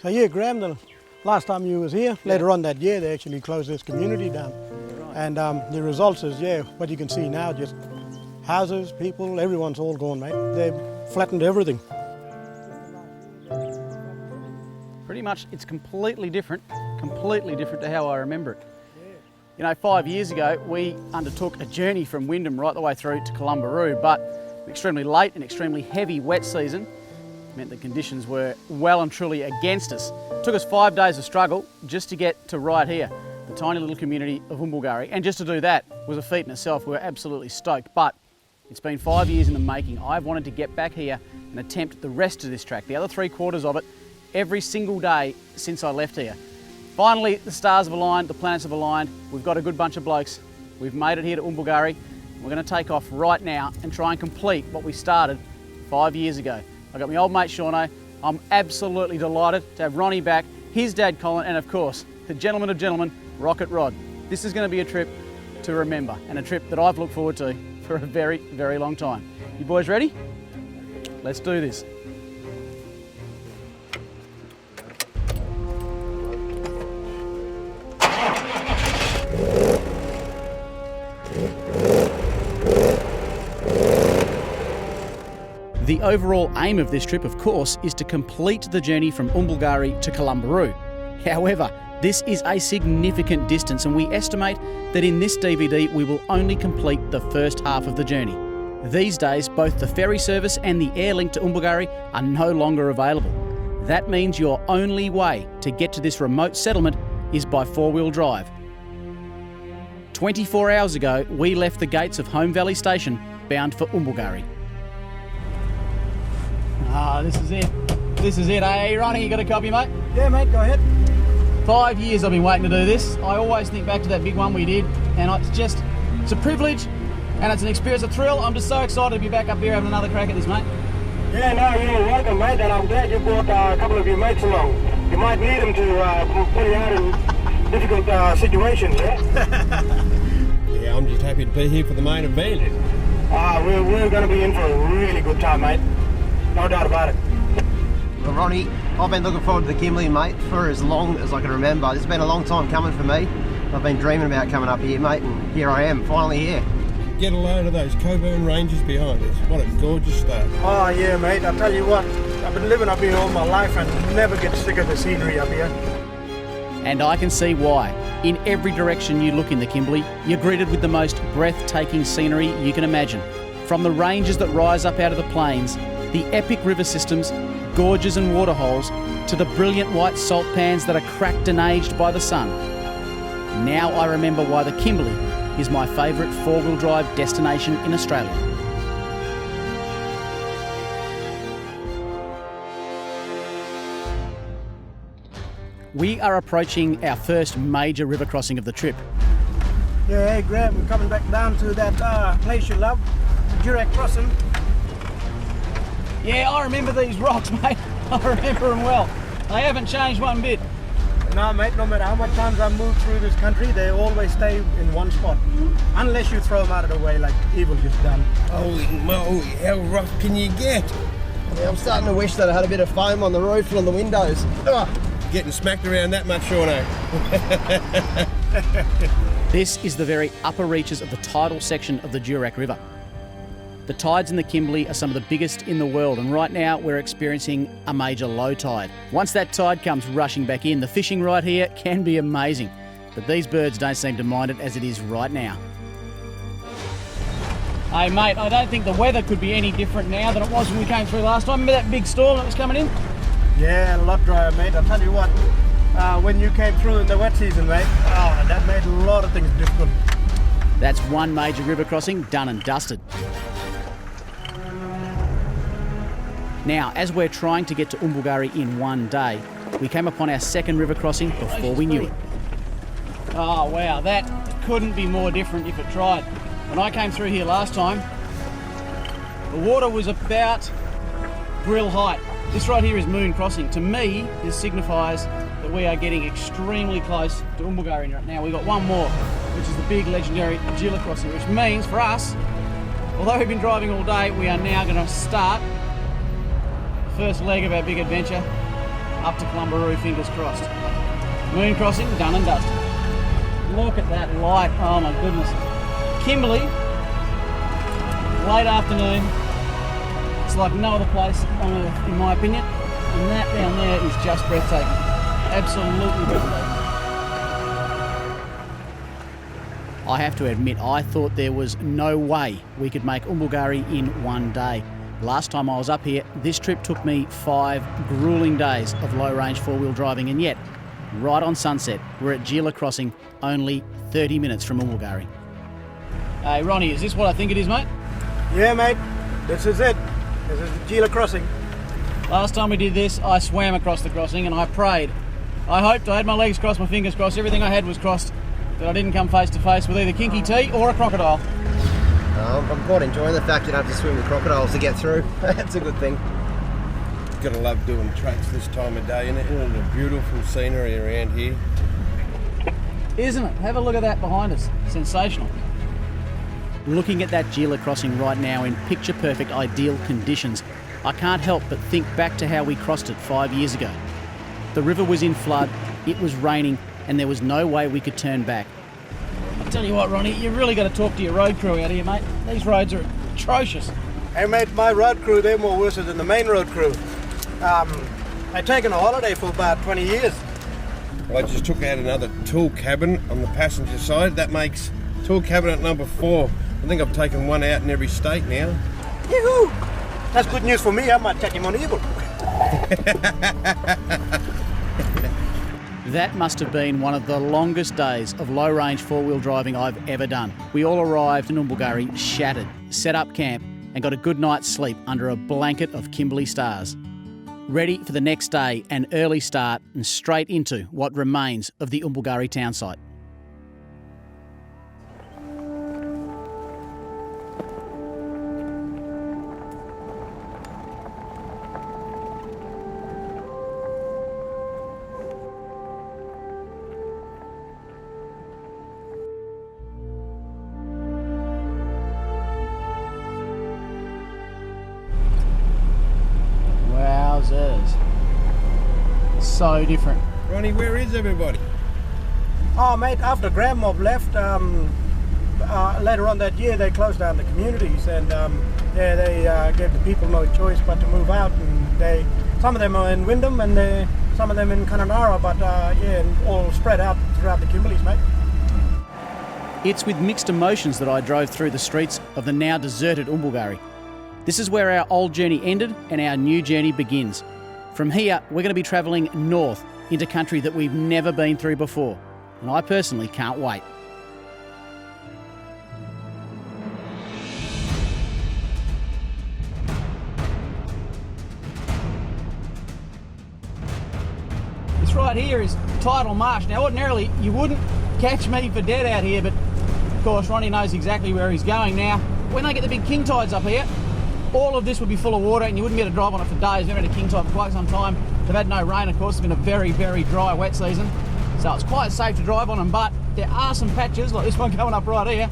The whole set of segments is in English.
So yeah, Graham, the last time you was here, later on that year, they actually closed this community down. Right. And the results is, what you can see now, just houses, people, everyone's all gone, mate. They've flattened everything. Pretty much, it's completely different to how I remember it. You know, 5 years ago, we undertook a journey from Wyndham right the way through to Kalumburu, but an extremely late and extremely heavy wet season meant the conditions were well and truly against us. It took us 5 days of struggle just to get to right here, the tiny little community of Oombulgurri, and just to do that was a feat in itself. We were absolutely stoked, but it's been 5 years in the making. I've wanted to get back here and attempt the rest of this track, the other 3/4 of it, every single day since I left here. Finally, the stars have aligned, the planets have aligned. We've got a good bunch of blokes. We've made it here to Oombulgurri. We're going to take off right now and try and complete what we started 5 years ago. I got my old mate Shauno. I'm absolutely delighted to have Ronnie back, his dad Colin, and of course, the gentleman of gentlemen, Rocket Rod. This is going to be a trip to remember, and a trip that I've looked forward to for a very, very long time. You boys ready? Let's do this. The overall aim of this trip, of course, is to complete the journey from Oombulgurri to Kalumburu. However, this is a significant distance, and we estimate that in this DVD we will only complete the first half of the journey. These days, both the ferry service and the air link to Oombulgurri are no longer available. That means your only way to get to this remote settlement is by 4-wheel drive. 24 hours ago, we left the gates of Home Valley Station bound for Oombulgurri. Ah, this is it. This is it. Hey, Ronnie, you got a copy, mate? Yeah, mate, go ahead. 5 years I've been waiting to do this. I always think back to that big one we did, and it's a privilege, and it's an experience, a thrill. I'm just so excited to be back up here having another crack at this, mate. Yeah, no, you're welcome, mate, and I'm glad you brought a couple of your mates along. You might need them to pull you out in difficult situations, yeah? Yeah, I'm just happy to be here for the main event. We're going to be in for a really good time, mate. No doubt about it. Well, Ronnie, I've been looking forward to the Kimberley, mate, for as long as I can remember. It's been a long time coming for me. I've been dreaming about coming up here, mate, and here I am, finally here. Get a load of those Coburn Ranges behind us. What a gorgeous start. Oh yeah, mate, I'll tell you what, I've been living up here all my life and never get sick of the scenery up here. And I can see why. In every direction you look in the Kimberley, you're greeted with the most breathtaking scenery you can imagine. From the ranges that rise up out of the plains, the epic river systems, gorges and waterholes, to the brilliant white salt pans that are cracked and aged by the sun. Now I remember why the Kimberley is my favourite 4-wheel drive destination in Australia. We are approaching our first major river crossing of the trip. Yeah, hey Graham, we're coming back down to that place you love, Jurek Crossing. Yeah, I remember these rocks, mate. I remember them well. They haven't changed one bit. No, mate, no matter how much times I move through this country, they always stay in one spot. Unless you throw them out of the way like Evil just done. Holy moly, how rough can you get? Yeah, I'm starting to wish that I had a bit of foam on the roof and on the windows. Getting smacked around that much, Shauno. This is the very upper reaches of the tidal section of the Jurek River. The tides in the Kimberley are some of the biggest in the world, and right now we're experiencing a major low tide. Once that tide comes rushing back in, the fishing right here can be amazing, but these birds don't seem to mind it as it is right now. Hey mate, I don't think the weather could be any different now than it was when we came through last time. Remember that big storm that was coming in? Yeah, a lot drier, mate. I'll tell you what, when you came through in the wet season, mate, that made a lot of things difficult. That's one major river crossing done and dusted. Now, as we're trying to get to Oombulgurri in one day, we came upon our second river crossing before we knew it. Oh wow, that couldn't be more different if it tried. When I came through here last time, the water was about grill height. This right here is Moon Crossing. To me, this signifies that we are getting extremely close to Oombulgurri right now. We've got one more, which is the big legendary Gila Crossing, which means for us, although we've been driving all day, we are now going to start the first leg of our big adventure up to Kalumburu, fingers crossed. Moon crossing, done and dusted. Look at that light, oh my goodness. Kimberley, late afternoon. It's like no other place on earth, in my opinion. And that down there is just breathtaking. Absolutely breathtaking. I have to admit, I thought there was no way we could make Oombulgurri in one day. Last time I was up here, this trip took me 5 gruelling days of low-range four-wheel driving, and yet, right on sunset, we're at Gila Crossing, only 30 minutes from Oombulgurri. Hey, Ronnie, is this what I think it is, mate? Yeah, mate, this is it. This is the Gila Crossing. Last time we did this, I swam across the crossing and I prayed. I hoped, I had my legs crossed, my fingers crossed, everything I had was crossed, that I didn't come face to face with either Kinky T or a crocodile. I'm quite enjoying the fact you don't have to swim with crocodiles to get through. That's a good thing. Gotta love doing tracks this time of day, innit? All the beautiful scenery around here. Isn't it? Have a look at that behind us. Sensational. Looking at that Gila Crossing right now in picture-perfect ideal conditions, I can't help but think back to how we crossed it 5 years ago. The river was in flood, it was raining, and there was no way we could turn back. I'll tell you what, Ronnie, you've really got to talk to your road crew out here, mate. These roads are atrocious. Hey, mate, my road crew, they're more worse than the main road crew. I've taken a holiday for about 20 years. Well, I just took out another tool cabin on the passenger side. That makes tool cabinet number 4. I think I've taken one out in every state now. Yoo-hoo! That's good news for me. I might take him on Eagle. That must have been one of the longest days of low-range four-wheel driving I've ever done. We all arrived in Oombulgurri shattered, set up camp and got a good night's sleep under a blanket of Kimberley stars. Ready for the next day, an early start and straight into what remains of the Oombulgurri town site. So different. Ronnie, where is everybody? Oh, mate, after Graham Mob left, later on that year, they closed down the communities, and they gave the people no choice but to move out. And some of them are in Wyndham, and some of them in Kununurra, but and all spread out throughout the Kimberleys, mate. It's with mixed emotions that I drove through the streets of the now deserted Oombulgurri. This is where our old journey ended and our new journey begins. From here, we're going to be travelling north into country that we've never been through before, and I personally can't wait. This right here is Tidal Marsh. Now, ordinarily, you wouldn't catch me for dead out here, but of course, Ronnie knows exactly where he's going now. When they get the big king tides up here, all of this would be full of water and you wouldn't be able to drive on it for days. We've had a king tide for quite some time. They've had no rain, of course. It's been a very, very dry, wet season. So it's quite safe to drive on them, but there are some patches, like this one coming up right here,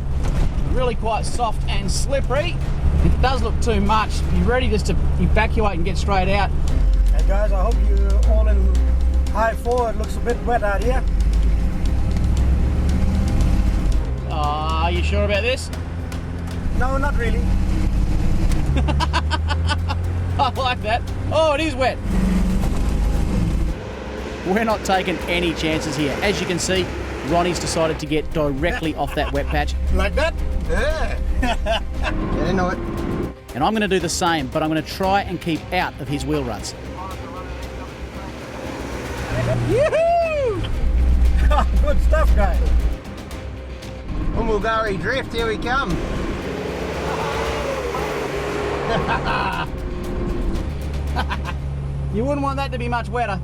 really quite soft and slippery. If it does look too much, be ready just to evacuate and get straight out. Hey guys, I hope you're all in high 4. It looks a bit wet out here. Are you sure about this? No, not really. I like that. Oh, it is wet. We're not taking any chances here. As you can see, Ronnie's decided to get directly off that wet patch. Like that? Yeah. Get into it. And I'm going to do the same, but I'm going to try and keep out of his wheel ruts. Yoo-hoo! Good stuff, guys. Oombulgurri drift, here we come. You wouldn't want that to be much wetter.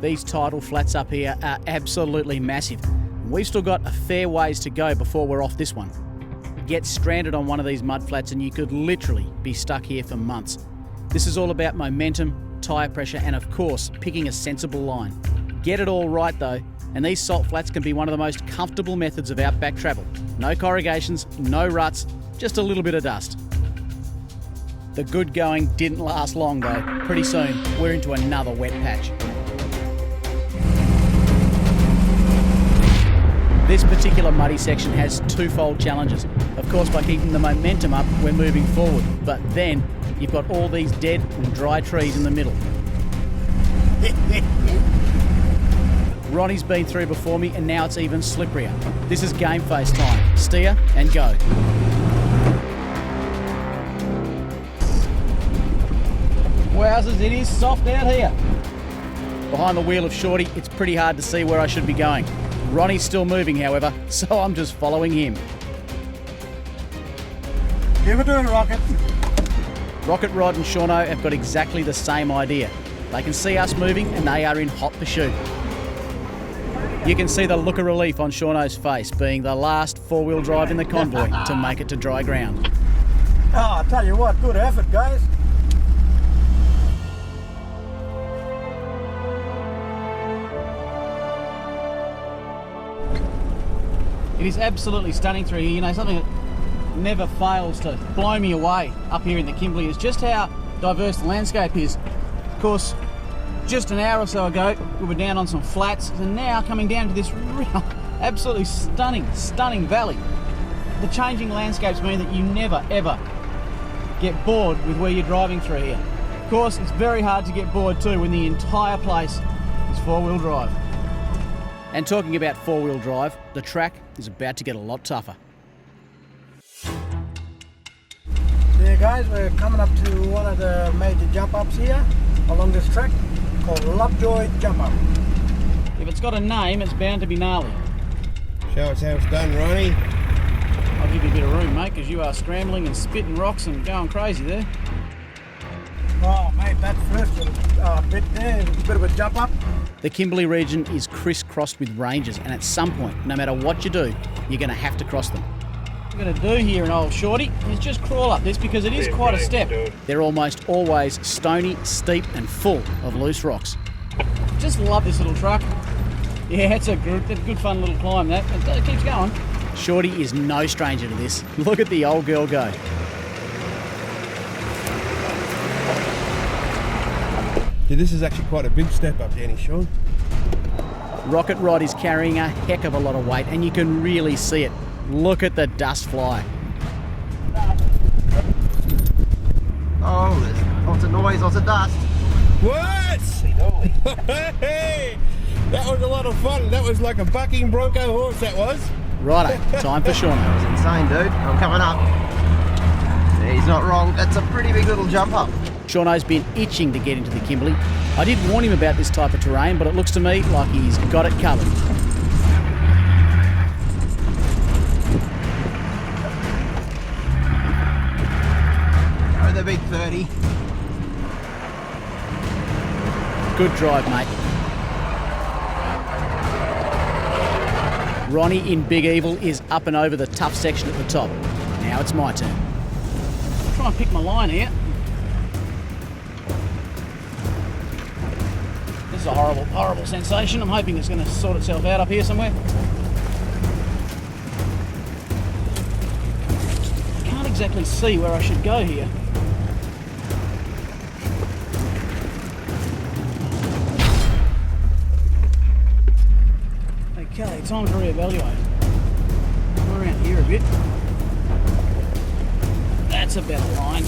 These tidal flats up here are absolutely massive. We've still got a fair ways to go before we're off this one. Get stranded on one of these mud flats and you could literally be stuck here for months. This is all about momentum, tyre pressure, and of course, picking a sensible line. Get it all right though, and these salt flats can be one of the most comfortable methods of outback travel. No corrugations, no ruts, just a little bit of dust. The good going didn't last long though. Pretty soon, we're into another wet patch. This particular muddy section has twofold challenges. Of course, by keeping the momentum up, we're moving forward. But then, you've got all these dead and dry trees in the middle. Ronnie's been through before me and now it's even slipperier. This is game face time. Steer and go. Wowzers, it is soft out here. Behind the wheel of Shorty, it's pretty hard to see where I should be going. Ronnie's still moving, however, so I'm just following him. Give it to him, Rocket. Rocket Rod and Shauno have got exactly the same idea. They can see us moving and they are in hot pursuit. You can see the look of relief on Shauno's face, being the last four-wheel drive in the convoy to make it to dry ground. Oh, I tell you what, good effort, guys. It is absolutely stunning through here. You know, something that never fails to blow me away up here in the Kimberley is just how diverse the landscape is. Of course, just an hour or so ago, we were down on some flats, and now coming down to this real, absolutely stunning valley. The changing landscapes mean that you never, ever get bored with where you're driving through here. Of course, it's very hard to get bored too when the entire place is four-wheel drive. And talking about four-wheel drive, the track is about to get a lot tougher. Yeah, guys, we're coming up to one of the major jump ups here along this track called Lovejoy Jump Up. If it's got a name, it's bound to be gnarly. Show us how it's done, Ronnie. I'll give you a bit of room, mate, because you are scrambling and spitting rocks and going crazy there. Oh, mate, that first little bit there is a bit of a jump up. The Kimberley region is crisscrossed with ranges, and at some point, no matter what you do, you're going to have to cross them. What we're going to do here in old Shorty is just crawl up this because it is quite a step. They're almost always stony, steep and full of loose rocks. Just love this little truck. Yeah, it's a good fun little climb that. It keeps going. Shorty is no stranger to this. Look at the old girl go. Yeah, this is actually quite a big step up, Danny, Sean. Rocket Rod is carrying a heck of a lot of weight and you can really see it. Look at the dust fly. Oh, there's lots of noise, lots of dust. What? Hey, that was a lot of fun. That was like a bucking bronco horse, that was. Righto, time for Shauno. It's insane, dude. I'm coming up. He's not wrong. That's a pretty big little jump up. Shauno's been itching to get into the Kimberley. I did warn him about this type of terrain, but it looks to me like he's got it covered. Oh, the big 30. Good drive, mate. Ronnie in Big Evil is up and over the tough section at the top. Now it's my turn. Try and pick my line here. This is a horrible sensation. I'm hoping it's going to sort itself out up here somewhere. I can't exactly see where I should go here. Okay, time to reevaluate. Go around here a bit. That's a better line.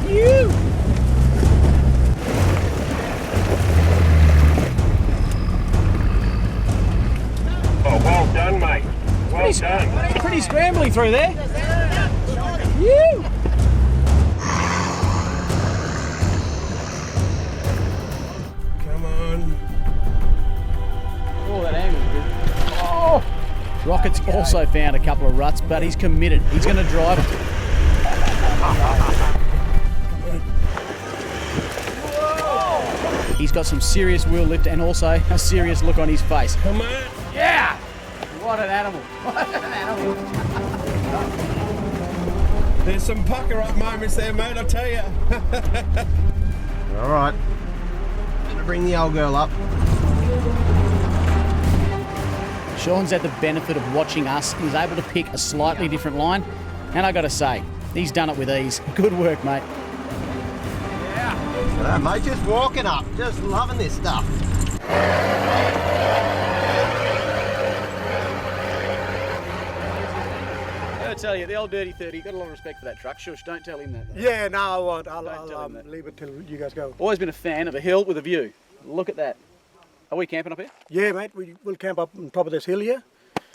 You! Oh, well done, mate. Well done. Pretty scrambly through there. You! Come on. Oh, that angle's good. Oh! Rocket's also found a couple of ruts, but he's committed. He's going to drive it. He's got some serious wheel lift and also a serious look on his face. Come on. Yeah! What an animal. What an animal. There's some pucker up moments there, mate, I tell you. All right. Gonna bring the old girl up. Sean's had the benefit of watching us and he's able to pick a slightly different line. And I got to say, he's done it with ease. Good work, mate. Yeah. Mate, just walking up, just loving this stuff. I tell you, the old Dirty 30, got a lot of respect for that truck. Shush, don't tell him that. Yeah, no, I won't. I'll leave it till you guys go. Always been a fan of a hill with a view. Look at that. Are we camping up here? Yeah, mate, we'll camp up on top of this hill here.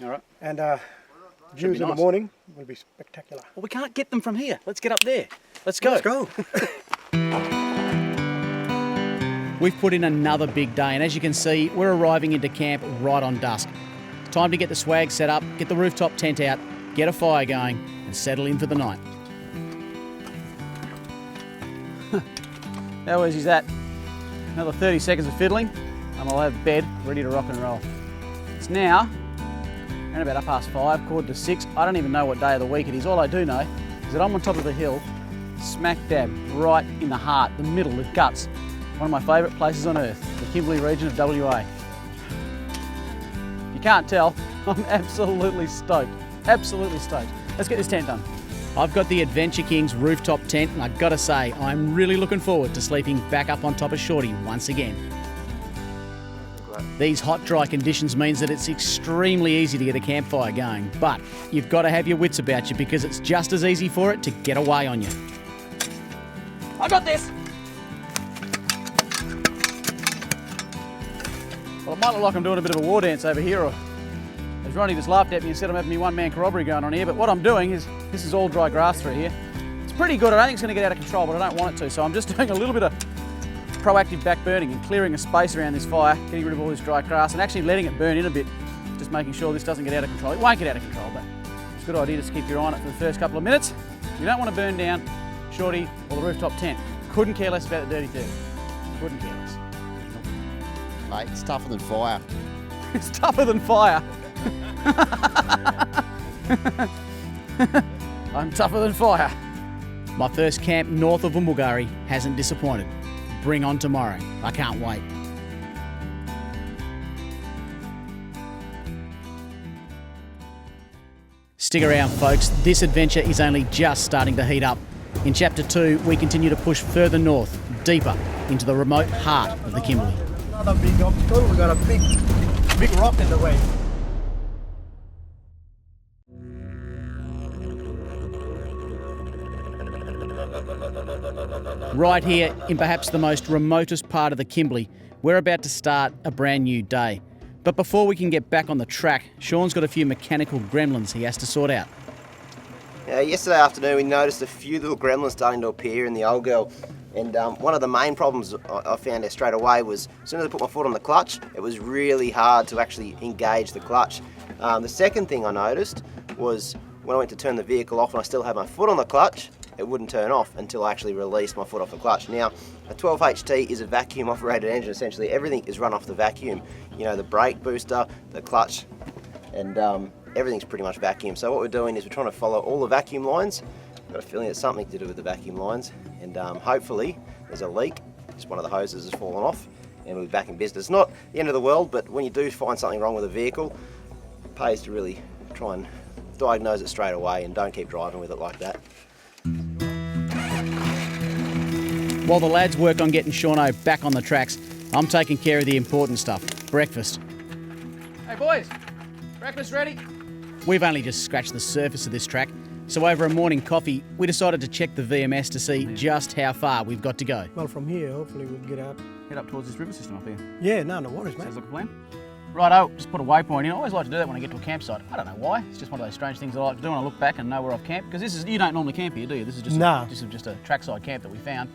All right. And views in the morning will be spectacular. Well, we can't get them from here. Let's get up there. Let's go. Let's go. We've put in another big day, and as you can see, we're arriving into camp right on dusk. Time to get the swag set up, get the rooftop tent out, get a fire going, and settle in for the night. How easy is that? Another 30 seconds of fiddling, and I'll have bed ready to rock and roll. It's now around about 5:30, quarter to 6. I don't even know what day of the week it is. All I do know is that I'm on top of the hill, smack dab, right in the heart, the middle, the guts. One of my favourite places on earth, the Kimberley region of WA. If you can't tell, I'm absolutely stoked. Absolutely stoked. Let's get this tent done. I've got the Adventure King's rooftop tent, and I've got to say, I'm really looking forward to sleeping back up on top of Shorty once again. These hot, dry conditions means that it's extremely easy to get a campfire going, but you've got to have your wits about you because it's just as easy for it to get away on you. I got this! Well, it might look like I'm doing a bit of a war dance over here, or as Ronnie just laughed at me and said I'm having me one-man corroboree going on here, but what I'm doing is, this is all dry grass through here. It's pretty good. I don't think it's going to get out of control, but I don't want it to, so I'm just doing a little bit of proactive back burning and clearing a space around this fire, getting rid of all this dry grass and actually letting it burn in a bit, just making sure this doesn't get out of control. It won't get out of control, but it's a good idea just to keep your eye on it for the first couple of minutes. You don't want to burn down Shorty or the rooftop tent. Couldn't care less about the Dirty 30. Couldn't care less. Mate, it's tougher than fire. It's tougher than fire. I'm tougher than fire. My first camp north of Oombulgurri hasn't disappointed. Bring on tomorrow. I can't wait. Stick around, folks. This adventure is only just starting to heat up. In Chapter 2, we continue to push further north, deeper into the remote heart of the Kimberley. Not a big obstacle, we've got a big rock in the way. Right here, in perhaps the most remotest part of the Kimberley, we're about to start a brand new day. But before we can get back on the track, Sean's got a few mechanical gremlins he has to sort out. Yesterday afternoon we noticed a few little gremlins starting to appear in the old girl, and one of the main problems I found out straight away was as soon as I put my foot on the clutch, it was really hard to actually engage the clutch. The second thing I noticed was when I went to turn the vehicle off and I still had my foot on the clutch, it wouldn't turn off until I actually released my foot off the clutch. Now, a 12HT is a vacuum operated engine. Essentially everything is run off the vacuum. You know, the brake booster, the clutch, and everything's pretty much vacuum. So what we're doing is we're trying to follow all the vacuum lines. I've got a feeling it's something to do with the vacuum lines, and hopefully there's a leak. Just one of the hoses has fallen off and we'll be back in business. It's not the end of the world, but when you do find something wrong with a vehicle, it pays to really try and diagnose it straight away and don't keep driving with it like that. While the lads work on getting Shauno back on the tracks, I'm taking care of the important stuff, breakfast. Hey boys, breakfast ready? We've only just scratched the surface of this track, so over a morning coffee, we decided to check the VMS to see just how far we've got to go. Well, from here, hopefully we'll get out. Head up towards this river system up here. Yeah, no worries, mate. Sounds like a plan. Righto, just put a waypoint in. I always like to do that when I get to a campsite. I don't know why. It's just one of those strange things I like to do when I look back and know where I've camped. Because you don't normally camp here, do you? This is just just a trackside camp that we found.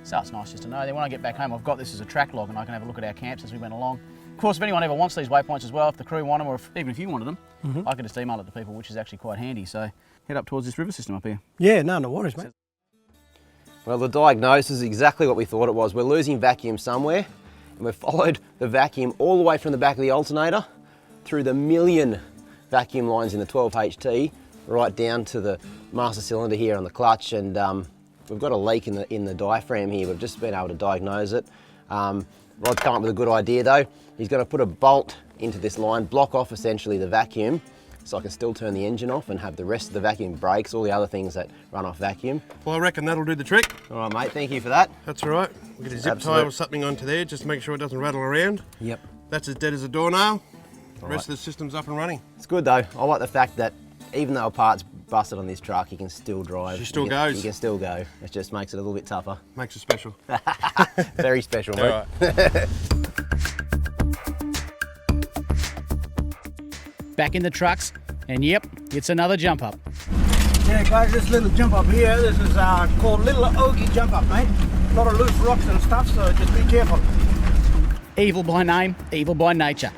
So it's nice just to know. Then when I get back home, I've got this as a track log and I can have a look at our camps as we went along. Of course, if anyone ever wants these waypoints as well, if the crew want them, or even if you wanted them, I can just email it to people, which is actually quite handy. So head up towards this river system up here. Yeah, no worries, mate. Well, the diagnosis is exactly what we thought it was. We're losing vacuum somewhere, and we've followed the vacuum all the way from the back of the alternator through the million vacuum lines in the 12HT right down to the master cylinder here on the clutch, and we've got a leak in the diaphragm here. We've just been able to diagnose it. Rod's come up with a good idea though. He's going to put a bolt into this line, block off essentially the vacuum, so I can still turn the engine off and have the rest of the vacuum brakes, all the other things that run off vacuum. Well, I reckon that'll do the trick. All right, mate, thank you for that. That's all right. We'll get a zip tie or something onto there just to make sure it doesn't rattle around. Yep. That's as dead as a doornail. The rest of the system's up and running. It's good though. I like the fact that even though a part's busted on this truck, you can still drive. She still goes. You can still go. It just makes it a little bit tougher. Makes it special. Very special, mate. All right. Back in the trucks, and yep, it's another jump up. Yeah, guys, this little jump up here, this is called Little Ogie Jump Up, mate. A lot of loose rocks and stuff, so just be careful. Evil by name, evil by nature.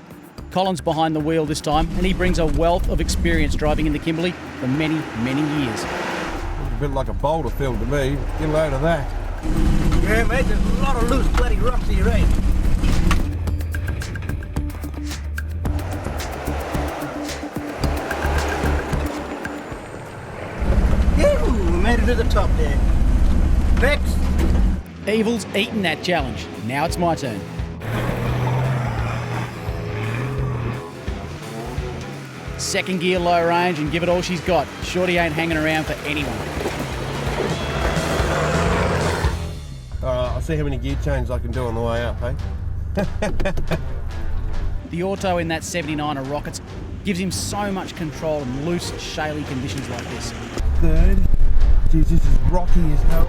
Colin's behind the wheel this time, and he brings a wealth of experience driving in the Kimberley for many, many years. A bit like a boulder field to me. Get a load of that. Yeah, mate, there's a lot of loose bloody rocks here, right? Yeah, we made it to the top there. Next. Evil's eaten that challenge. Now it's my turn. Second gear, low range, and give it all she's got. Shorty ain't hanging around for anyone. I'll see how many gear changes I can do on the way up, hey? The auto in that 79 of Rockets gives him so much control in loose, shaly conditions like this. Third. Jeez, this is rocky as hell.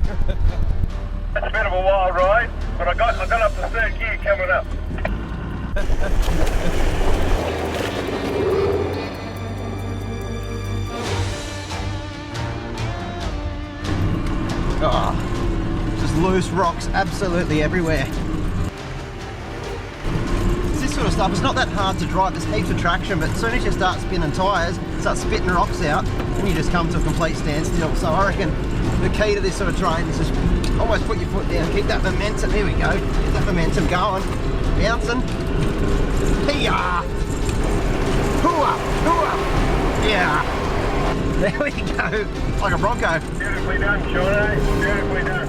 It's a bit of a wild ride, but I got up to third gear coming up. Oh, just loose rocks absolutely everywhere. It's this sort of stuff, it's not that hard to drive, there's heaps of traction, but as soon as you start spinning tyres, start spitting rocks out, then you just come to a complete standstill. So I reckon the key to this sort of terrain is just almost put your foot down, keep that momentum, here we go, get that momentum going, bouncing, hee-yah, hoo-ah, hoo-ah, yeah. There we go, like a Bronco. Beautifully done, Shauno. Beautifully done.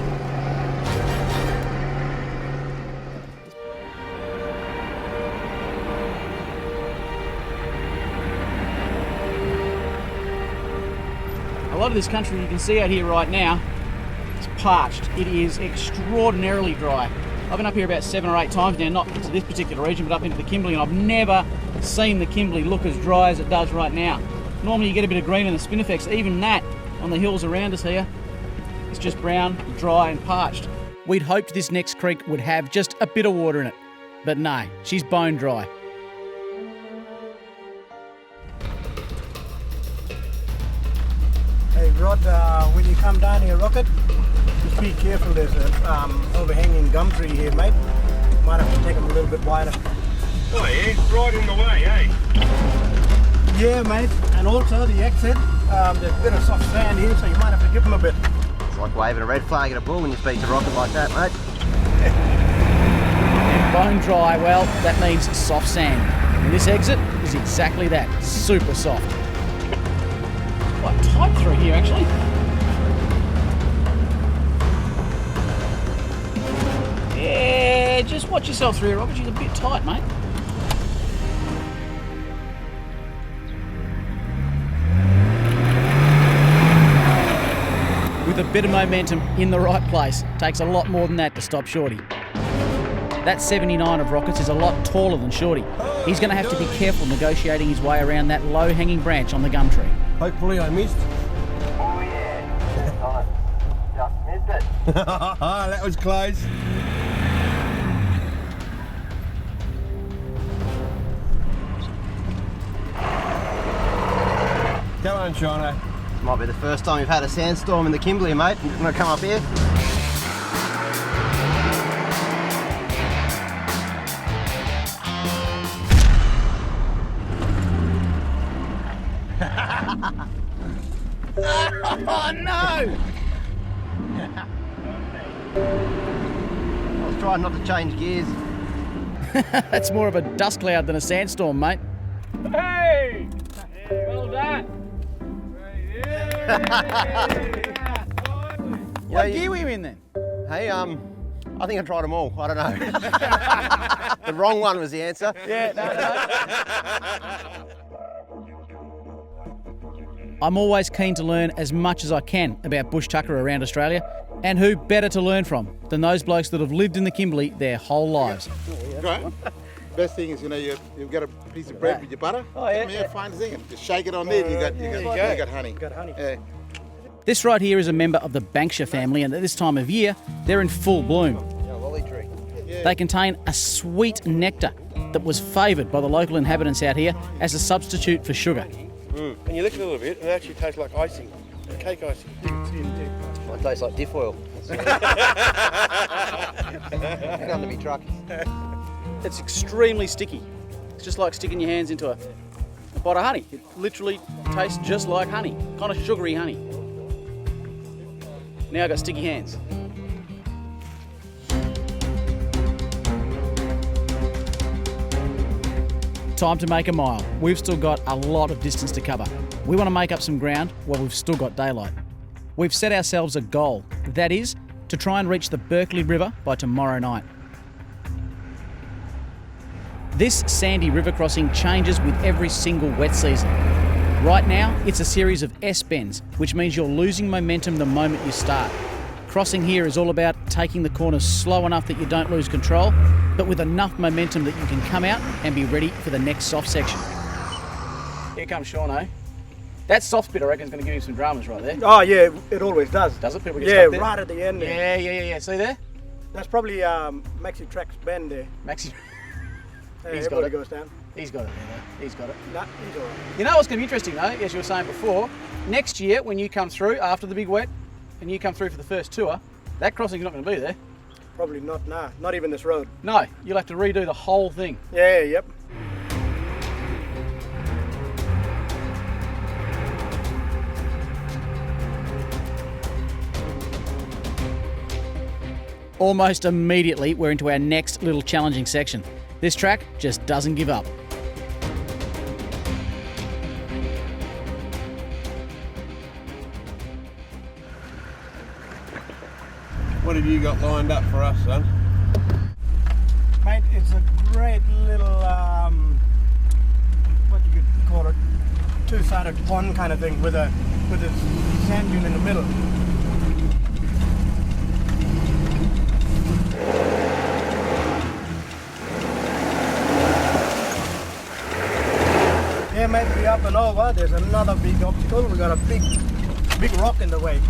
A lot of this country you can see out here right now, it's parched. It is extraordinarily dry. I've been up here about 7 or 8 times now, not into this particular region, but up into the Kimberley, and I've never seen the Kimberley look as dry as it does right now. Normally you get a bit of green in the spinifex, even that on the hills around us here, it's just brown, dry and parched. We'd hoped this next creek would have just a bit of water in it, but no, she's bone dry. Hey Rod, when you come down here, Rocket, just be careful. There's an overhanging gum tree here, mate. Might have to take them a little bit wider. Oh yeah, right in the way, eh? Yeah, mate. And also the exit, there's a bit of soft sand here, so you might have to give them a bit. It's like waving a red flag at a bull when you speak to Rocket like that, mate. Bone dry, well, that means soft sand. And this exit is exactly that, super soft. Quite tight through here, actually. Yeah, just watch yourself through here, Robert. She's a bit tight, mate. With a bit of momentum in the right place, takes a lot more than that to stop Shorty. That 79 of Rockets is a lot taller than Shorty. He's going to have to be careful negotiating his way around that low-hanging branch on the gum tree. Hopefully I missed. Oh yeah, just missed it. That was close. Come on, Shauno. Might be the first time we've had a sandstorm in the Kimberley, mate. I'm going to come up here. Oh no! I was trying not to change gears. That's more of a dust cloud than a sandstorm, mate. Hey! Well done. What gear were you in then? Hey, I think I tried them all. I don't know. The wrong one was the answer. Yeah, no. I'm always keen to learn as much as I can about bush tucker around Australia, and who better to learn from than those blokes that have lived in the Kimberley their whole lives. Right. Best thing is, you've got a piece of bread with your butter. Oh, yeah. Come here, find the thing. Just shake it on there. You got honey. Got honey. Yeah. This right here is a member of the Banksia family, and at this time of year, they're in full bloom. Lolly tree. They contain a sweet nectar that was favoured by the local inhabitants out here as a substitute for sugar. And you lick it a little bit, and it actually tastes like icing, cake icing. Mine tastes like diff oil. Hang on to me truck. It's extremely sticky. It's just like sticking your hands into a pot of honey. It literally tastes just like honey, kind of sugary honey. Now I've got sticky hands. Time to make a mile. We've still got a lot of distance to cover. We want to make up some ground while we've still got daylight. We've set ourselves a goal, that is, to try and reach the Berkeley River by tomorrow night. This sandy river crossing changes with every single wet season. Right now, it's a series of S-bends, which means you're losing momentum the moment you start. Crossing here is all about taking the corners slow enough that you don't lose control, but with enough momentum that you can come out and be ready for the next soft section. Here comes Shauno. That soft bit, I reckon, is going to give you some dramas right there. Oh yeah, it always does. Does it? People get Yeah, stuck there? right at the end there. Yeah. See there? That's probably Maxi Track's bend there. Maxi. Yeah, He's got everybody it. goes down. He's got it there, though. He's got it. Nah, he's all right. You know what's going to be interesting, though, as you were saying before, next year when you come through after the big wet and you come through for the first tour, that crossing's not going to be there. Probably not, nah. Not even this road. No, you'll have to redo the whole thing. Yeah, yep. Almost immediately, we're into our next little challenging section. This track just doesn't give up. What have you got lined up for us, son? Mate, it's a great little, what you could call it, two-sided pond kind of thing with a sand dune in the middle. Yeah, mate, we up and over. There's another big obstacle. We've got a big rock in the way.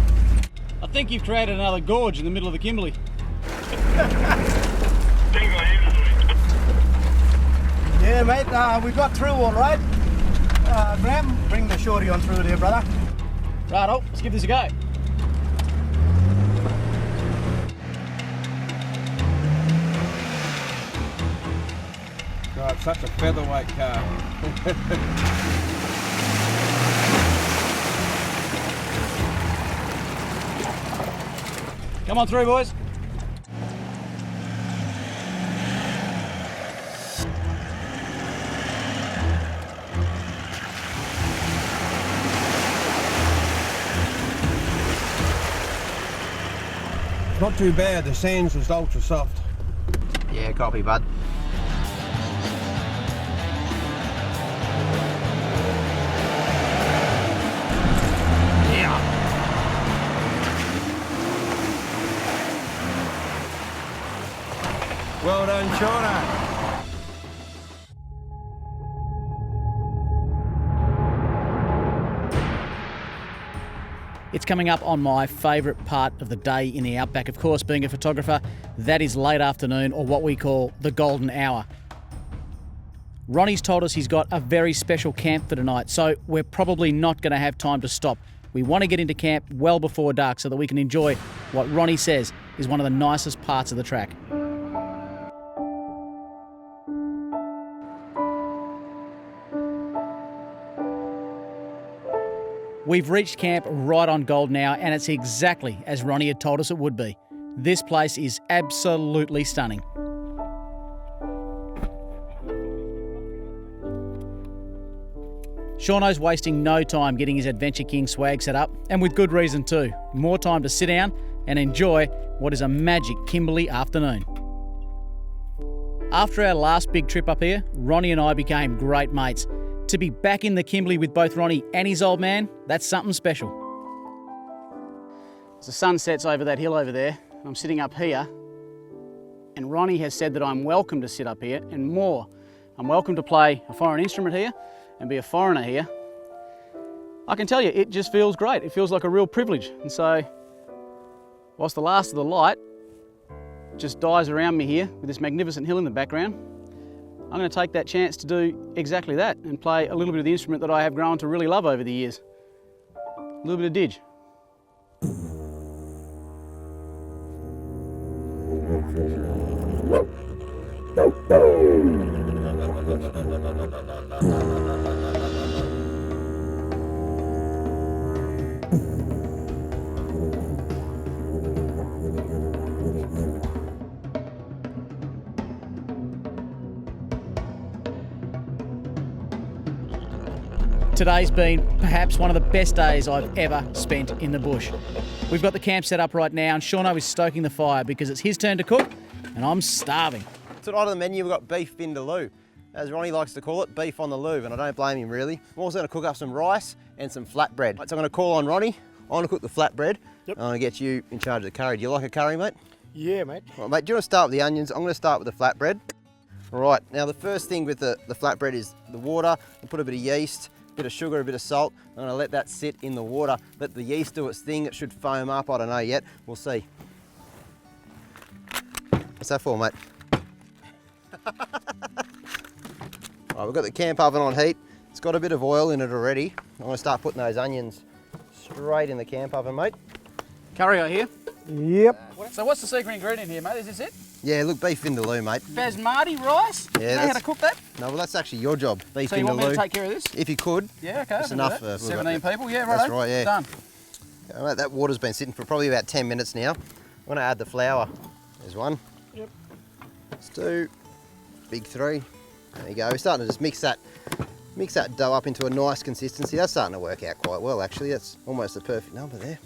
I think you've created another gorge in the middle of the Kimberley. Yeah, mate, we got through all right. Graham, bring the shorty on through there, brother. Righto, let's give this a go. God, such a featherweight car. Come on through, boys. Not too bad, the sand's just ultra soft. Yeah, copy, bud. Well done, Shauno. It's coming up on my favourite part of the day in the outback, of course, being a photographer. That is late afternoon, or what we call the golden hour. Ronnie's told us he's got a very special camp for tonight, so we're probably not going to have time to stop. We want to get into camp well before dark so that we can enjoy what Ronnie says is one of the nicest parts of the track. We've reached camp right on golden hour, and it's exactly as Ronnie had told us it would be. This place is absolutely stunning. Shauno's wasting no time getting his Adventure King swag set up, and with good reason too. More time to sit down and enjoy what is a magic Kimberley afternoon. After our last big trip up here, Ronnie and I became great mates. To be back in the Kimberley with both Ronnie and his old man, that's something special. As the sun sets over that hill over there, I'm sitting up here, and Ronnie has said that I'm welcome to sit up here, and more. I'm welcome to play a foreign instrument here and be a foreigner here. I can tell you, it just feels great. It feels like a real privilege. And so, whilst the last of the light just dies around me here with this magnificent hill in the background, I'm going to take that chance to do exactly that and play a little bit of the instrument that I have grown to really love over the years. A little bit of didge. Today's been perhaps one of the best days I've ever spent in the bush. We've got the camp set up right now and Shauno is stoking the fire because it's his turn to cook and I'm starving. Tonight on the menu we've got beef vindaloo. As Ronnie likes to call it, beef on the loo, and I don't blame him really. I'm also going to cook up some rice and some flatbread. So I'm going to call on Ronnie. I'm going to cook the flatbread. Yep. I'm going to get you in charge of the curry. Do you like a curry, mate? Yeah, mate. Right, mate, do you want to start with the onions? I'm going to start with the flatbread. Right, now the first thing with the flatbread is the water. I'll put a bit of yeast, a bit of sugar, a bit of salt. I'm going to let that sit in the water. Let the yeast do its thing. It should foam up. I don't know yet. We'll see. What's that for, mate? Right, we've got the camp oven on heat. It's got a bit of oil in it already. I'm going to start putting those onions straight in the camp oven, mate. Curry out here. Yep. So what's the secret ingredient here, mate? Is this it? Yeah, look, beef vindaloo, mate. Basmati rice? Yeah, Know how to cook that? No, well, that's actually your job, beef So vindaloo. you want me to take care of this? If you could. Yeah, okay. That's enough for 17 people, yeah, right. That's right, yeah. Done. Yeah, mate, that water's been sitting for probably about 10 minutes now. I'm going to add the flour. There's one. Yep. There's two. Big three. There you go. We're starting to just mix that dough up into a nice consistency. That's starting to work out quite well, actually. That's almost the perfect number there.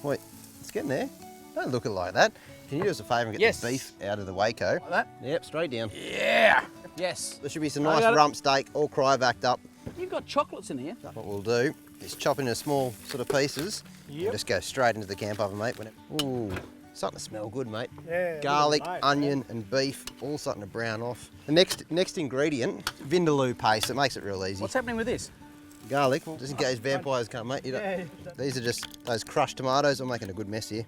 Wait, it's getting there. Don't look at it like that. Can you do us a favour and get Yes. the beef out of the Waco? Like that? Yep, straight down. Yeah. Yes. There should be some I nice got it. rump steak, all cryovac up. You've got chocolates in here. What we'll do is chop into small sort of pieces. Yep. And just go straight into the camp oven, mate. Ooh, starting to smell good, mate. Yeah, Garlic, nice, onion, and beef, all starting to brown off. The next ingredient, vindaloo paste. It makes it real easy. What's happening with this? Garlic, just in case vampires come, mate. You don't- Yeah. These are just those crushed tomatoes. I'm making a good mess here.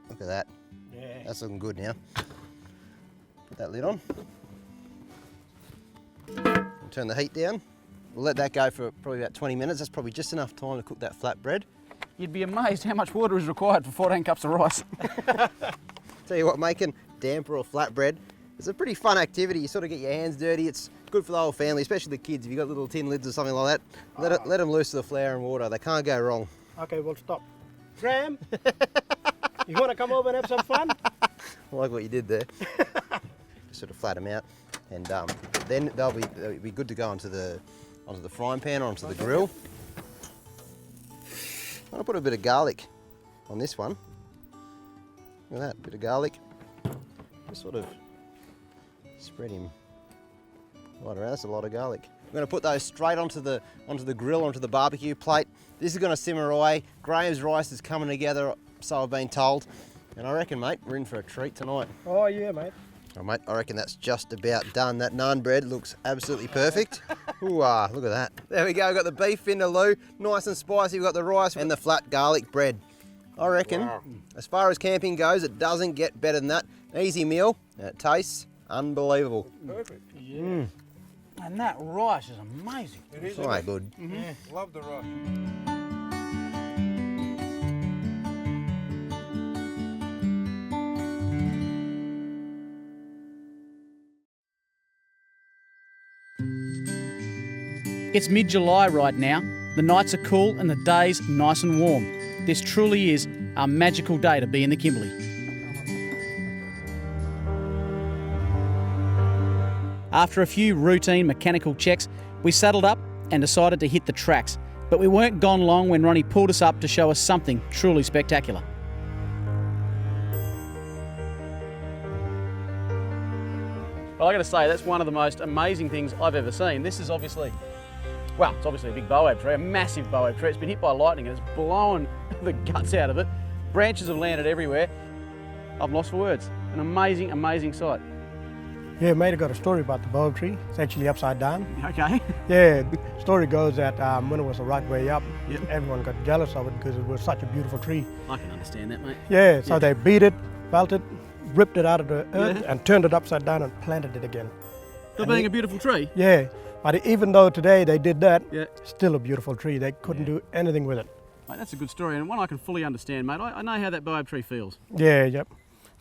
Look at that. Yeah. That's looking good now. Put that lid on. We'll turn the heat down. We'll let that go for probably about 20 minutes. That's probably just enough time to cook that flatbread. You'd be amazed how much water is required for 14 cups of rice. Tell you what, making damper or flatbread is a pretty fun activity. You sort of get your hands dirty. It's good for the whole family, especially the kids. If you've got little tin lids or something like that, let them loose to the flour and water. They can't go wrong. Okay, well, stop. Graham, you want to come over and have some fun? I like what you did there. Just sort of flat them out, and then they'll be good to go onto the frying pan or onto the grill. I'm going to put a bit of garlic on this one. Look at that, bit of garlic. Just sort of spread him right around. That's a lot of garlic. I'm going to put those straight onto the grill, onto the barbecue plate. This is going to simmer away. Graham's rice is coming together, so I've been told. And I reckon, mate, we're in for a treat tonight. Oh, yeah, mate. Oh, mate, I reckon that's just about done. That naan bread looks absolutely perfect. Ooh, look at that. There we go, we've got the beef vindaloo, nice and spicy. We've got the rice and the flat garlic bread. I reckon, as far as camping goes, it doesn't get better than that. Easy meal, and it tastes unbelievable. Perfect. Yeah. And that rice is amazing. It is. So good. Yeah, love the rice. It's mid-July right now. The nights are cool and the days nice and warm. This truly is a magical day to be in the Kimberley. After a few routine mechanical checks, we saddled up and decided to hit the tracks But we weren't gone long when Ronnie pulled us up to show us something truly spectacular. Well, I got to say, that's one of the most amazing things I've ever seen. This is obviously, well, it's obviously a big boab tree, a massive boab tree. It's been hit by lightning and it's blown the guts out of it. Branches have landed everywhere. I'm lost for words. An amazing, amazing sight. Yeah, mate, I got a story about the boab tree. It's actually upside down. Okay. Yeah, the story goes that when it was the right way up, everyone got jealous of it because it was such a beautiful tree. I can understand that, mate. Yeah, so they beat it, felt it, ripped it out of the earth and turned it upside down and planted it again. For being a beautiful tree? Yeah, but even though today they did that, still a beautiful tree. They couldn't do anything with it. Mate, that's a good story and one I can fully understand, mate. I know how that boab tree feels. Yeah, yep.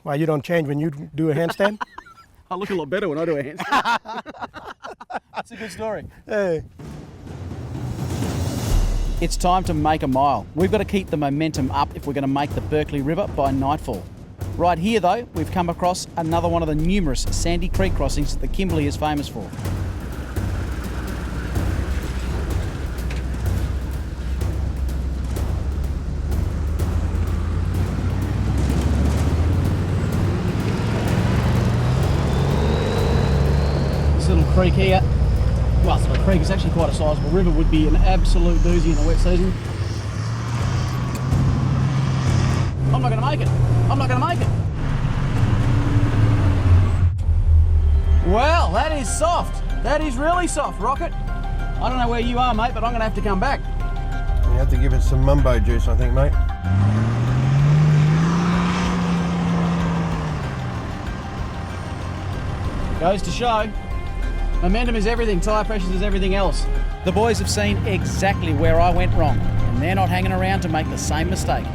Well, you don't change when you do a handstand? I look a lot better when I do a handstand. That's a good story. Hey. It's time to make a mile. We've got to keep the momentum up if we're going to make the Berkeley River by nightfall. Right here though, we've come across another one of the numerous Sandy Creek crossings that the Kimberley is famous for. This little creek here, well, it's not a creek, it's actually quite a sizable river, would be an absolute doozy in the wet season. I'm not going to make it. I'm not going to make it. Well, that is soft. That is really soft, Rocket. I don't know where you are, mate, but I'm going to have to come back. You have to give it some mumbo juice, I think, mate. Goes to show, momentum is everything, tyre pressures is everything else. The boys have seen exactly where I went wrong, and they're not hanging around to make the same mistake.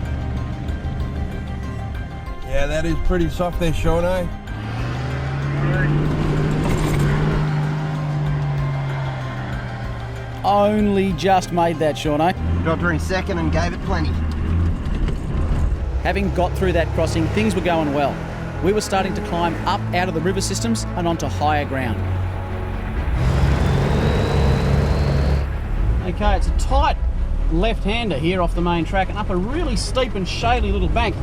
Yeah, that is pretty soft there, Shauno. Only just made that, Shauno. Dropped her in second and gave it plenty. Having got through that crossing, things were going well. We were starting to climb up out of the river systems and onto higher ground. Okay, it's a tight left-hander here off the main track and up a really steep and shady little bank.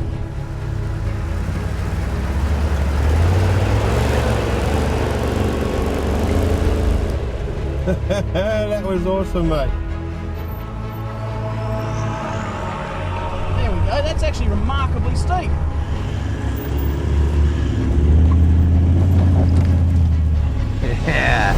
That was awesome, mate. There we go, that's actually remarkably steep. Yeah.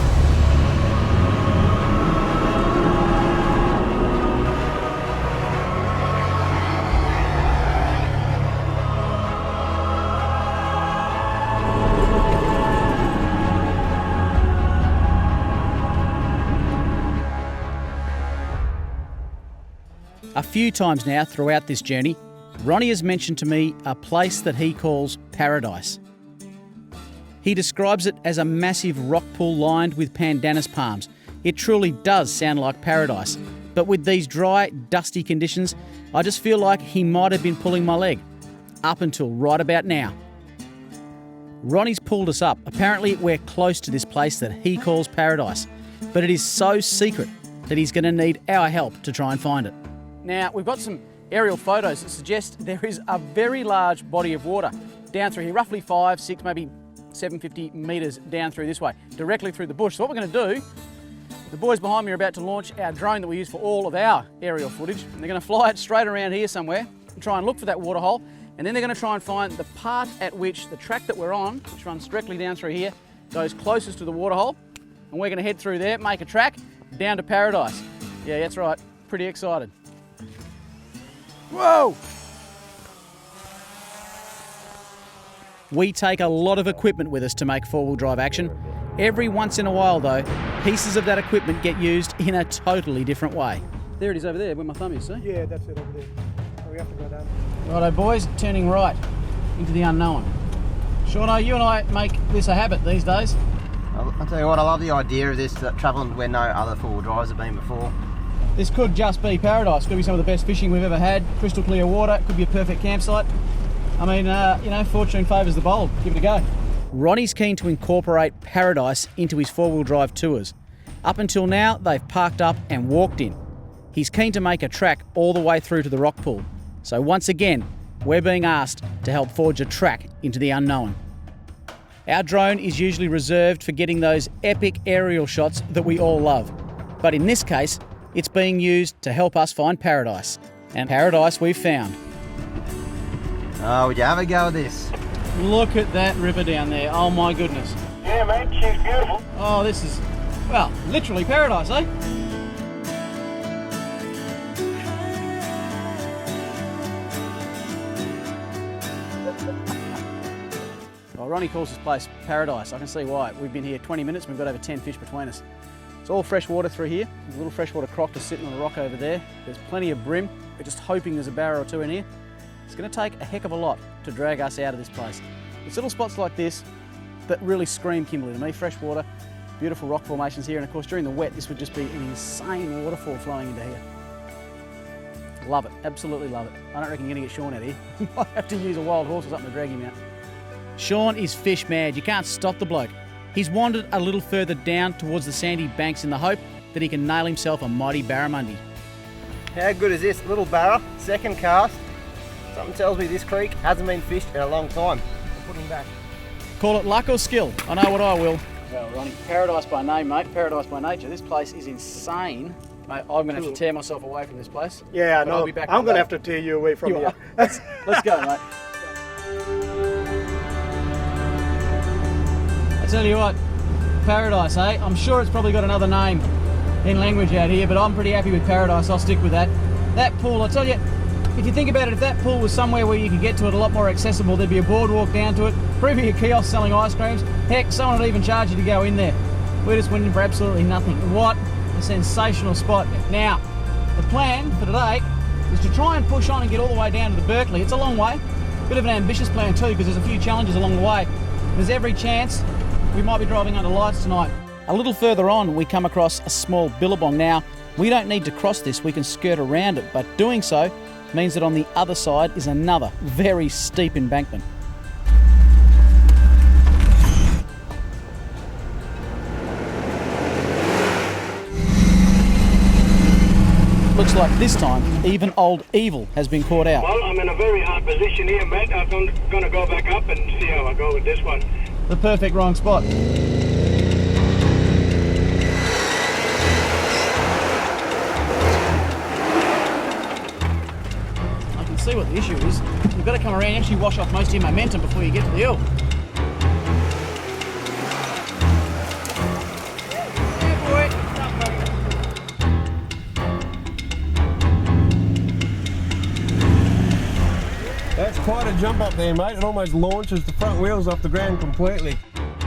A few times now throughout this journey, Ronnie has mentioned to me a place that he calls paradise. He describes it as a massive rock pool lined with pandanus palms. It truly does sound like paradise, but with these dry, dusty conditions, I just feel like he might have been pulling my leg, up until right about now. Ronnie's pulled us up. Apparently we're close to this place that he calls paradise, but it is so secret that he's going to need our help to try and find it. Now, we've got some aerial photos that suggest there is a very large body of water down through here, roughly 5, 6, maybe 750 metres down through this way, directly through the bush. So what we're going to do, the boys behind me are about to launch our drone that we use for all of our aerial footage, and they're going to fly it straight around here somewhere and try and look for that water hole, and then they're going to try and find the part at which the track that we're on, which runs directly down through here, goes closest to the water hole, and we're going to head through there, make a track down to paradise. Yeah, that's right, pretty excited. Whoa! We take a lot of equipment with us to make four-wheel drive action. Every once in a while though, pieces of that equipment get used in a totally different way. There it is over there, where my thumb is, see? Yeah, that's it over there. So we have to go down. Righto boys, turning right into the unknown. Shauno, you and I make this a habit these days. I'll tell you what, I love the idea of this, travelling where no other four-wheel drives have been before. This could just be paradise. Could be some of the best fishing we've ever had. Crystal clear water. Could be a perfect campsite. I mean, you know, fortune favours the bold. Give it a go. Ronnie's keen to incorporate paradise into his four-wheel drive tours. Up until now, they've parked up and walked in. He's keen to make a track all the way through to the rock pool. So once again, we're being asked to help forge a track into the unknown. Our drone is usually reserved for getting those epic aerial shots that we all love. But in this case, it's being used to help us find paradise. And paradise we've found. Oh, would you have a go at this? Look at that river down there. Oh my goodness. Yeah, mate, she's beautiful. Oh, this is, well, literally paradise, eh? Well, Ronnie calls this place paradise. I can see why. We've been here 20 minutes and we've got over 10 fish between us. It's all fresh water through here. There's a little freshwater croc just sitting on a rock over there. There's plenty of bream. We're just hoping there's a barra or two in here. It's going to take a heck of a lot to drag us out of this place. It's little spots like this that really scream Kimberley to me. Fresh water, beautiful rock formations here, and of course during the wet this would just be an insane waterfall flowing into here. Love it, absolutely love it. I don't reckon you're going to get Shaun out here. You might have to use a wild horse or something to drag him out. Shaun is fish mad. You can't stop the bloke. He's wandered a little further down towards the sandy banks in the hope that he can nail himself a mighty barramundi. How good is this? Little barra, second cast. Something tells me this creek hasn't been fished in a long time. I'm putting back. Call it luck or skill. I know what I will. Well, Ronnie, paradise by name, mate. Paradise by nature. This place is insane. Mate, I'm going to have to tear myself away from this place. Yeah, But I'll be back I'm one going to day. have to tear you away from You here. are. Let's go, mate. I tell you what, paradise, eh? I'm sure it's probably got another name in language out here, but I'm pretty happy with paradise. I'll stick with that. That pool, I tell you, if you think about it, if that pool was somewhere where you could get to it a lot more accessible, there'd be a boardwalk down to it, probably a kiosk selling ice creams. Heck, someone would even charge you to go in there. We just went in for absolutely nothing. What a sensational spot. Now, the plan for today is to try and push on and get all the way down to the Berkeley. It's a long way. Bit of an ambitious plan too, because there's a few challenges along the way. There's every chance we might be driving under lights tonight. A little further on, we come across a small billabong. Now, we don't need to cross this, we can skirt around it, but doing so means that on the other side is another very steep embankment. Looks like this time, even old Evil has been caught out. Well, I'm in a very hard position here, mate. I'm going to go back up and see how I go with this one. The perfect wrong spot. See what the issue is. You've got to come around and actually wash off most of your momentum before you get to the hill. That's quite a jump up there, mate. It almost launches the front wheels off the ground completely.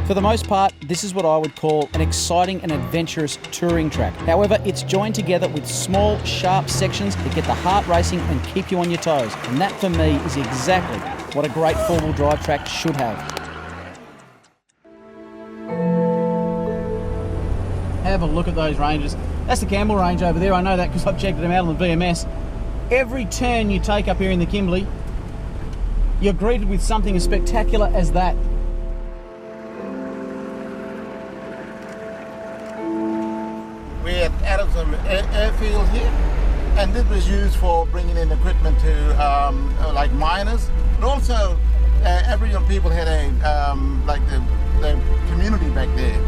For the most part, this is what I would call an exciting and adventurous touring track. However, it's joined together with small, sharp sections that get the heart racing and keep you on your toes. And that, for me, is exactly what a great four-wheel drive track should have. Have a look at those ranges. That's the Campbell range over there. I know that because I've checked them out on the VMS. Every turn you take up here in the Kimberley, you're greeted with something as spectacular as that. We're at Adamson Airfield here, and this was used for bringing in equipment to like miners, but also Aboriginal people had a like the community back there,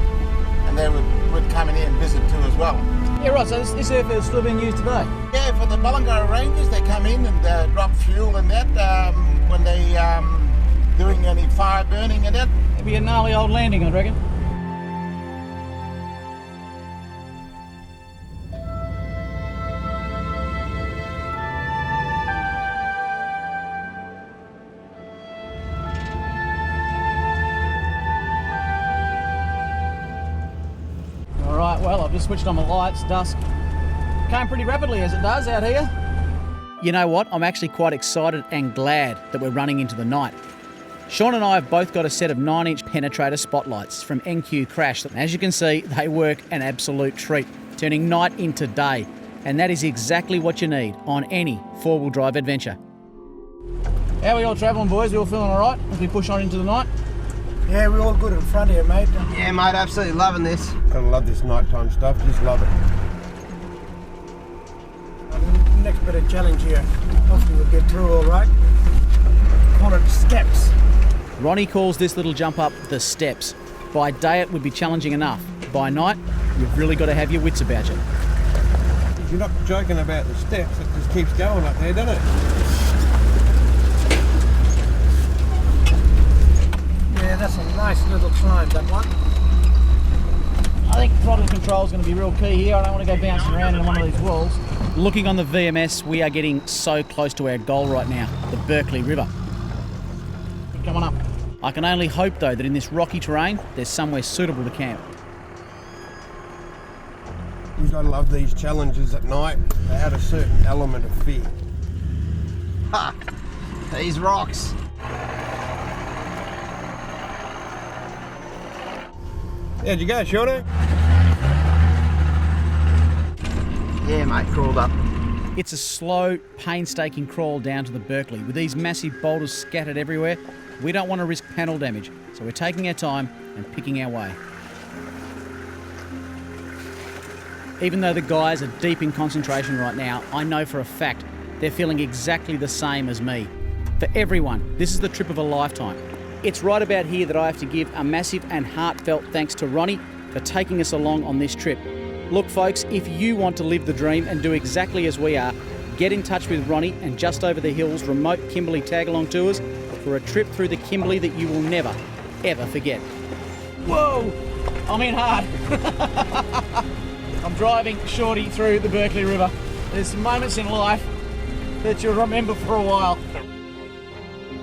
and they would come in here and visit too as well. Yeah, right, so this airfield is still being used today? Yeah, for the Oombulgurri Rangers, they come in and drop fuel and that when they doing any fire burning and that. It'd be a gnarly old landing, I reckon. All right, well, I've just switched on my lights. Dusk came pretty rapidly as it does out here. You know what? I'm actually quite excited and glad that we're running into the night. Shaun and I have both got a set of 9-inch penetrator spotlights from NQ Crash. And as you can see, they work an absolute treat, turning night into day. And that is exactly what you need on any four-wheel drive adventure. How are we all travelling, boys? We all feeling all right as we push on into the night? Yeah, we're all good in front here, mate. Yeah, mate, absolutely loving this. Kind of love this nighttime stuff, just love it. bit of challenge here. Hopefully we'll get through all right. Call it steps. Ronnie calls this little jump up the steps. By day it would be challenging enough. By night, you've really got to have your wits about you. You're not joking about the steps, it just keeps going up there, doesn't it? Yeah, that's a nice little climb, that one. I think throttle control is going to be real key here. I don't want to go bouncing around in one of these walls. Looking on the VMS, we are getting so close to our goal right now, the Berkeley River. Come on up. I can only hope, though, that in this rocky terrain, there's somewhere suitable to camp. You've got to love these challenges at night. They add a certain element of fear. Ha! These rocks. How'd you go, Shauno? Yeah, mate, crawled up. It's a slow, painstaking crawl down to the Berkeley. With these massive boulders scattered everywhere, we don't want to risk panel damage, so we're taking our time and picking our way. Even though the guys are deep in concentration right now, I know for a fact they're feeling exactly the same as me. For everyone, this is the trip of a lifetime. It's right about here that I have to give a massive and heartfelt thanks to Ronnie for taking us along on this trip. Look folks, if you want to live the dream and do exactly as we are, get in touch with Ronnie and Just Over the Hills remote Kimberley tag-along tours for a trip through the Kimberley that you will never, ever forget. Whoa! I'm in hard. I'm driving Shorty through the Berkeley River. There's some moments in life that you'll remember for a while.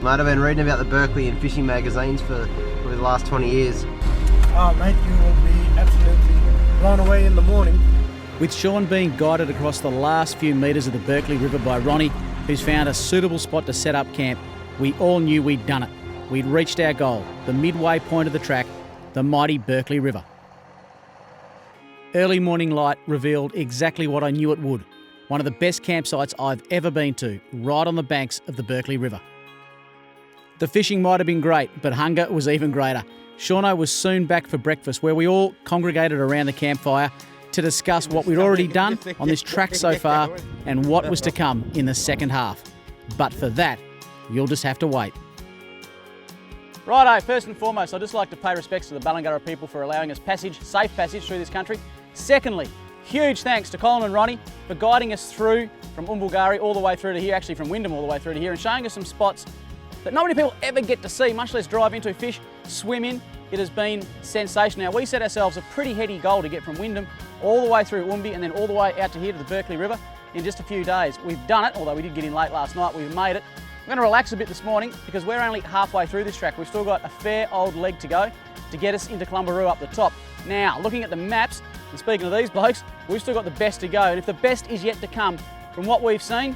Mate, I've been reading about the Berkeley in fishing magazines for probably the last 20 years. Oh mate, you will be absolutely blown away in the morning. With Sean being guided across the last few metres of the Berkeley River by Ronnie, who's found a suitable spot to set up camp, we all knew we'd done it. We'd reached our goal, the midway point of the track, the mighty Berkeley River. Early morning light revealed exactly what I knew it would. One of the best campsites I've ever been to, right on the banks of the Berkeley River. The fishing might have been great, but hunger was even greater. Shauno was soon back for breakfast, where we all congregated around the campfire to discuss what we'd already done on this track so far and what was to come in the second half. But for that, you'll just have to wait. Righto, first and foremost, I'd just like to pay respects to the Balangurra people for allowing us safe passage through this country. Secondly, huge thanks to Colin and Ronnie for guiding us through from Oombulgurri all the way through to here, actually from Wyndham all the way through to here, and showing us some spots that not many people ever get to see, much less drive into, fish, swim in. It has been sensational. Now, we set ourselves a pretty heady goal to get from Wyndham all the way through Oombi and then all the way out to here to the Berkeley River in just a few days. We've done it, although we did get in late last night, we've made it. I'm going to relax a bit this morning because we're only halfway through this track. We've still got a fair old leg to go to get us into Kalumburu up the top. Now, looking at the maps, and speaking of these blokes, we've still got the best to go. And if the best is yet to come from what we've seen,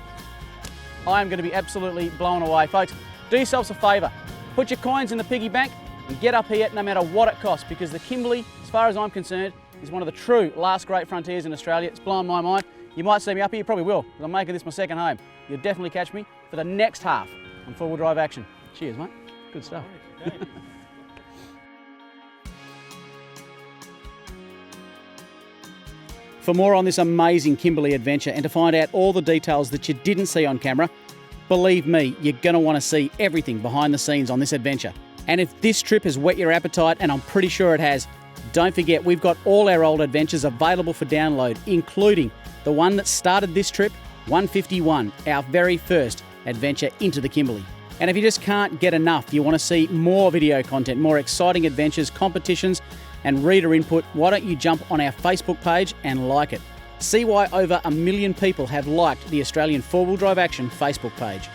I am going to be absolutely blown away. Folks, do yourselves a favour. Put your coins in the piggy bank and get up here no matter what it costs, because the Kimberley, as far as I'm concerned, is one of the true last great frontiers in Australia. It's blown my mind. You might see me up here, you probably will, because I'm making this my second home. You'll definitely catch me for the next half on four-wheel drive action. Cheers, mate. Good stuff. For more on this amazing Kimberley adventure and to find out all the details that you didn't see on camera, believe me, you're going to want to see everything behind the scenes on this adventure. And if this trip has whet your appetite, and I'm pretty sure it has, don't forget we've got all our old adventures available for download, including the one that started this trip, 151, our very first adventure into the Kimberley. And if you just can't get enough, you want to see more video content, more exciting adventures, competitions, and reader input, why don't you jump on our Facebook page and like it? See why over 1 million people have liked the Australian Four-Wheel Drive Action Facebook page.